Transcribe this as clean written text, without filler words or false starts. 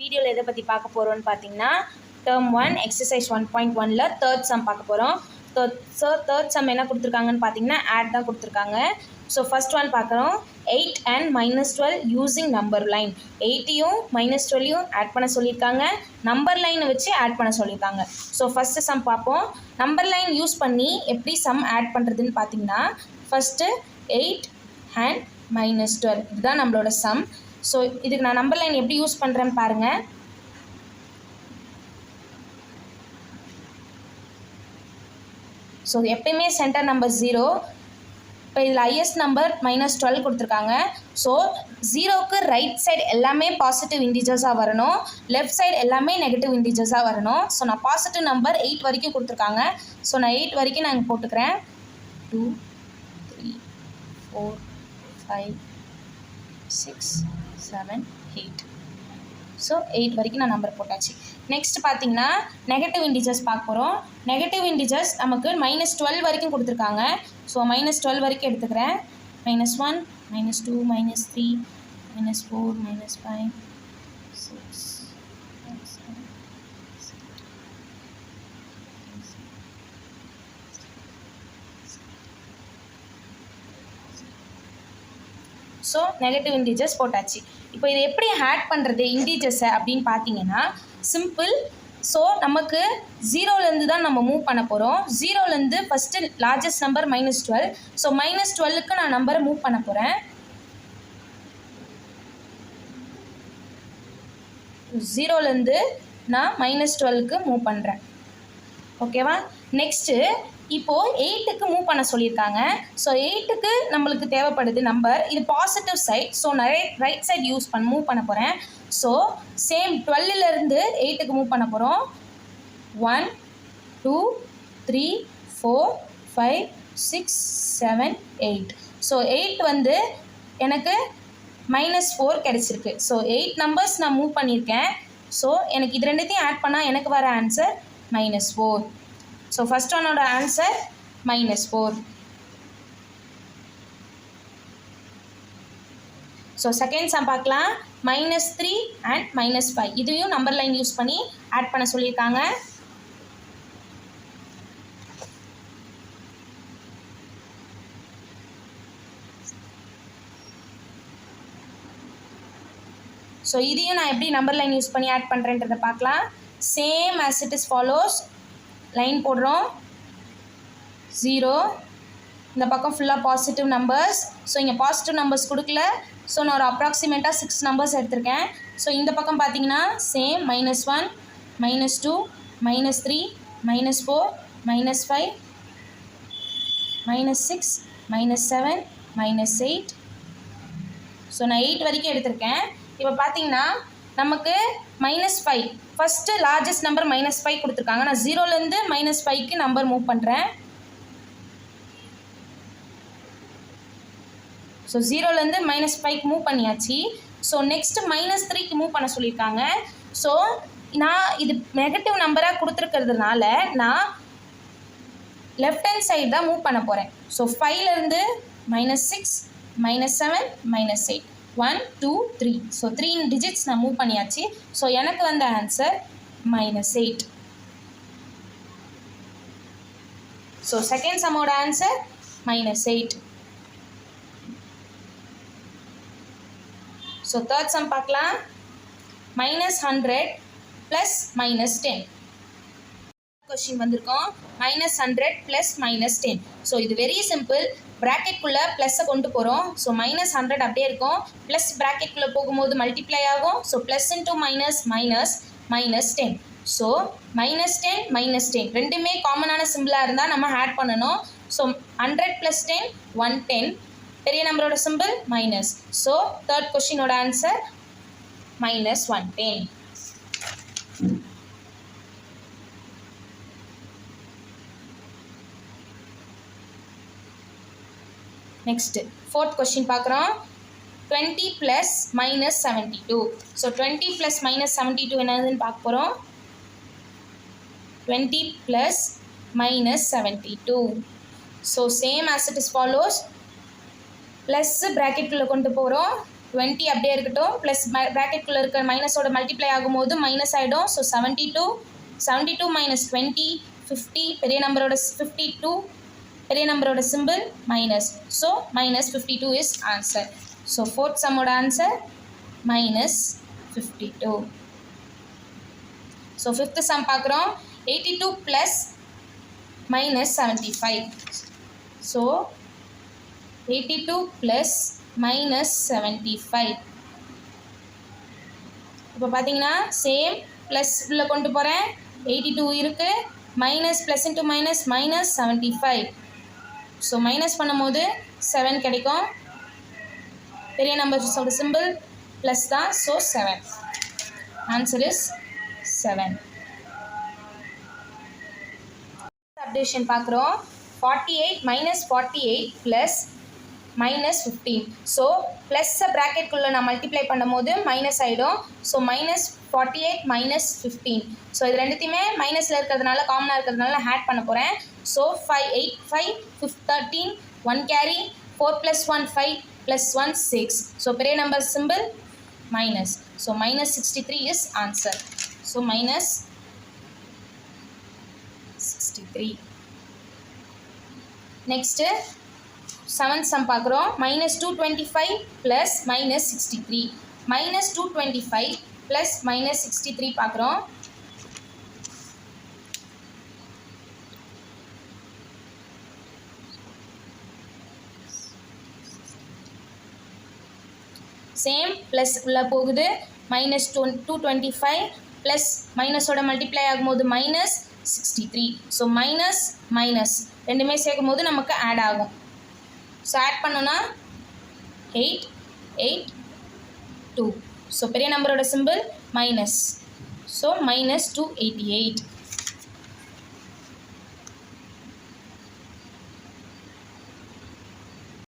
வீடியோவில் எதை பற்றி பார்க்க போகிறோன்னு பார்த்தீங்கன்னா டேர்ம் 1 எக்ஸசைஸ் 1.1ல் தேர்ட் சம் பார்க்க போகிறோம். தேர்ட் சம் என்ன கொடுத்துருக்காங்கன்னு பார்த்தீங்கன்னா ஆட் தான் கொடுத்துருக்காங்க. ஸோ ஃபர்ஸ்ட் ஒன் பார்க்குறோம். 8 and -12 யூஸிங் நம்பர் லைன். 8யும் -12யும் ஆட் பண்ண சொல்லியிருக்காங்க, நம்பர் லைனை வச்சு ஆட் பண்ண சொல்லியிருக்காங்க. ஸோ ஃபஸ்ட்டு சம் பார்ப்போம். நம்பர் லைன் யூஸ் பண்ணி எப்படி சம் ஆட் பண்ணுறதுன்னு பார்த்தீங்கன்னா ஃபஸ்ட்டு 8 and -12 இதுதான் நம்மளோட சம். ஸோ இதுக்கு நான் நம்பர் லைன் எப்படி யூஸ் பண்ணுறேன்னு பாருங்கள். ஸோ எப்பயுமே சென்டர் நம்பர் 0. இப்போ இதில் ஹையஸ்ட் நம்பர் -12 கொடுத்துருக்காங்க. ஸோ 0க்கு ரைட் சைடு எல்லாமே பாசிட்டிவ் இன்டிஜர்ஸாக வரணும், லெஃப்ட் சைடு எல்லாமே நெகட்டிவ் இன்டிஜர்ஸாக வரணும். ஸோ நான் பாசிட்டிவ் நம்பர் 8 வரைக்கும் கொடுத்துருக்காங்க. ஸோ நான் 8 வரைக்கும் நான் போட்டுக்கிறேன். 2 3 4 5 6 7 8. ஸோ 8 வரைக்கும் நான் நம்பர் போட்டாச்சு. நெக்ஸ்ட் பார்த்தீங்கன்னா நெகட்டிவ் இன்டிஜர்ஸ் பார்க்க போகிறோம். நெகட்டிவ் இன்டிஜர்ஸ் நமக்கு -12 வரைக்கும் கொடுத்துருக்காங்க. ஸோ -12 வரைக்கும் எடுத்துக்கிறேன். -1 -2 -3 -4 -5 6 7. ஸோ நெகட்டிவ் இன்டிஜர்ஸ் போட்டாச்சு. இப்போ இது எப்படி ஆட் பண்ணுறது இன்டிஜர்ஸை அப்படின்னு பார்த்தீங்கன்னா சிம்பிள். ஸோ நமக்கு 0லேருந்து தான் நம்ம மூவ் பண்ண போகிறோம். 0லேருந்து ஃபஸ்ட்டு லார்ஜஸ்ட் நம்பர் -12. ஸோ -12க்கு நான் நம்பரை மூவ் பண்ண போகிறேன். 0லேருந்து நான் -12க்கு மூவ் பண்ணுறேன். ஓகேவா? நெக்ஸ்ட்டு இப்போது 8க்கு மூவ் பண்ண சொல்லியிருக்காங்க. ஸோ 8க்கு நம்மளுக்கு தேவைப்படுது நம்பர், இது பாசிட்டிவ் சைட். ஸோ நான் ரைட் சைட் மூவ் பண்ண போகிறேன். ஸோ சேம் 12லேருந்து 8க்கு மூவ் பண்ண போகிறோம். 1 2 3 4 5 6 7 8. ஸோ 8 வந்து எனக்கு -4 கிடச்சிருக்கு. ஸோ 8 நம்பர்ஸ் நான் மூவ் பண்ணியிருக்கேன். ஸோ எனக்கு இது ரெண்டுத்தையும் ஆட் பண்ணால் எனக்கு வர ஆன்சர் -4. ஸோ ஃபஸ்ட் ஒன்னோட ஆன்சர் -4. ஸோ செகண்ட் சம் பார்க்கலாம். -3 and -5 இதையும் நம்பர் லைன் யூஸ் பண்ணி ஆட் பண்ண சொல்லியிருக்காங்க. ஸோ இதையும் நான் எப்படி நம்பர் லைன் யூஸ் பண்ணி ஆட் பண்ணுறேன்றதை பார்க்கலாம். Same as it is follows. Line போடுறோம். 0 இந்த பக்கம் ஃபுல்லாக பாசிட்டிவ் நம்பர்ஸ். ஸோ இங்கே பாசிட்டிவ் நம்பர்ஸ் கொடுக்கல. ஸோ நான் ஒரு அப்ராக்சிமேட்டாக 6 நம்பர்ஸ் எடுத்திருக்கேன். ஸோ இந்த பக்கம் பார்த்தீங்கன்னா சேம் -1 -2 -3 -4 -5 -6 -7 -8. ஸோ நான் 8 வரைக்கும் எடுத்திருக்கேன். இப்போ பார்த்தீங்கன்னா நமக்கு -5 ஃபஸ்ட்டு லார்ஜஸ்ட் நம்பர் -5 கொடுத்துருக்காங்க. நான் 0லேருந்து -5க்கு நம்பர் மூவ் பண்ணுறேன். ஸோ 0லேருந்து -5க்கு மூவ் பண்ணியாச்சு. ஸோ நெக்ஸ்ட்டு -3க்கு மூவ் பண்ண சொல்லியிருக்காங்க. ஸோ நான் இது நெகட்டிவ் நம்பராக கொடுத்துருக்கிறதுனால நான் லெஃப்ட் ஹேண்ட் சைடு தான் மூவ் பண்ண போகிறேன். ஸோ 5லேருந்து -6 -7 -8 1 2 3. ஸோ 3 டிஜிட்ஸ் நான் மூவ் பண்ணியாச்சு. ஸோ எனக்கு வந்த ஆன்சர் -8. ஸோ செகண்ட் சம்மோட ஆன்சர் -8. ஸோ தேர்ட் சம் பார்க்கலாம். -100 + -10 கொஸ்டின் வந்திருக்கோம். -100 + -10. ஸோ இது வெரி சிம்பிள். ப்ராக்கெட்குள்ளே ப்ளஸ்ஸை கொண்டு போகிறோம். ஸோ -100 அப்படியே இருக்கும். ப்ளஸ் ப்ராக்கெட்குள்ளே போகும்போது மல்டிப்ளை ஆகும். ஸோ +× -10. ஸோ -10 -10 ரெண்டுமே காமனான சிம்பிளாக இருந்தால் நம்ம ஆட் பண்ணணும். ஸோ 100 + 10 110. பெரிய நம்பரோட சிம்பிள் மைனஸ். ஸோ தேர்ட் கொஸ்டினோட ஆன்சர் -110. நெக்ஸ்ட்டு ஃபோர்த் கொஸ்டின் பார்க்குறோம். 20 + -72. ஸோ 20 + -72 என்னதுன்னு பார்க்க போகிறோம். 20 + -72. So same as it is follows. Plus ப்ராக்கெட்டுக்குள்ளே கொண்டு போகிறோம். 20 அப்படியே இருக்கட்டும், ப்ளஸ் ப்ராக்கெட்குள்ளே இருக்க மைனஸோட மல்டிப்ளை ஆகும்போது மைனஸ் ஆகிடும். ஸோ 72 மைனஸ் 20 50, பெரிய நம்பரோட 52, பெரிய நம்பரோட simple minus. So minus 52 is answer. So fourth சம்மோட answer minus 52. So fifth sum பார்க்குறோம். 82 plus minus 75. So 82 plus minus 75. இப்போ பார்த்தீங்கன்னா சேம் ப்ளஸ் உள்ள கொண்டு போகிறேன். 82 இருக்குது, minus plus into minus minus 75. So minus பண்ணும்போது 7 கிடைக்கும். பெரிய நம்பர்ஸோட சிம்பிள் ப்ளஸ் தான். ஸோ 7. Answer is 7. அப்டேஷன் பார்க்குறோம். 48 மைனஸ் 48 ப்ளஸ் மைனஸ் 15. ஸோ ப்ளஸ்ஸை ப்ராக்கெட்குள்ளே நான் மல்டிப்ளை பண்ணும்போது மைனஸ் ஆகிடும். So minus 48 minus 15. ஸோ இது ரெண்டுத்தையுமே மைனஸில் இருக்கிறதுனால காமனாக இருக்கிறதுனால நான் ஆட் பண்ண போகிறேன். So 5 8 5 13 1 carry 4 + 1 5 + 1 6. ஸோ பெரிய number simple minus. So minus 63 is answer. So minus 63. Next 7th sum பார்க்குறோம். Minus 225 plus minus 63. Minus 225 plus minus 63 பார்க்குறோம். சேம் ப்ளஸ் உள்ள போகுது. மைனஸ் 225 ப்ளஸ் மைனஸோட மல்டிப்ளை ஆகும்போது மைனஸ் 63. ஸோ மைனஸ் மைனஸ் ரெண்டுமே சேர்க்கும் போது நமக்கு ஆட் ஆகும். ஸோ ஆட் பண்ணோன்னா 8 8 2. ஸோ பெரிய நம்பரோட சிம்பிள் மைனஸ். So minus 288.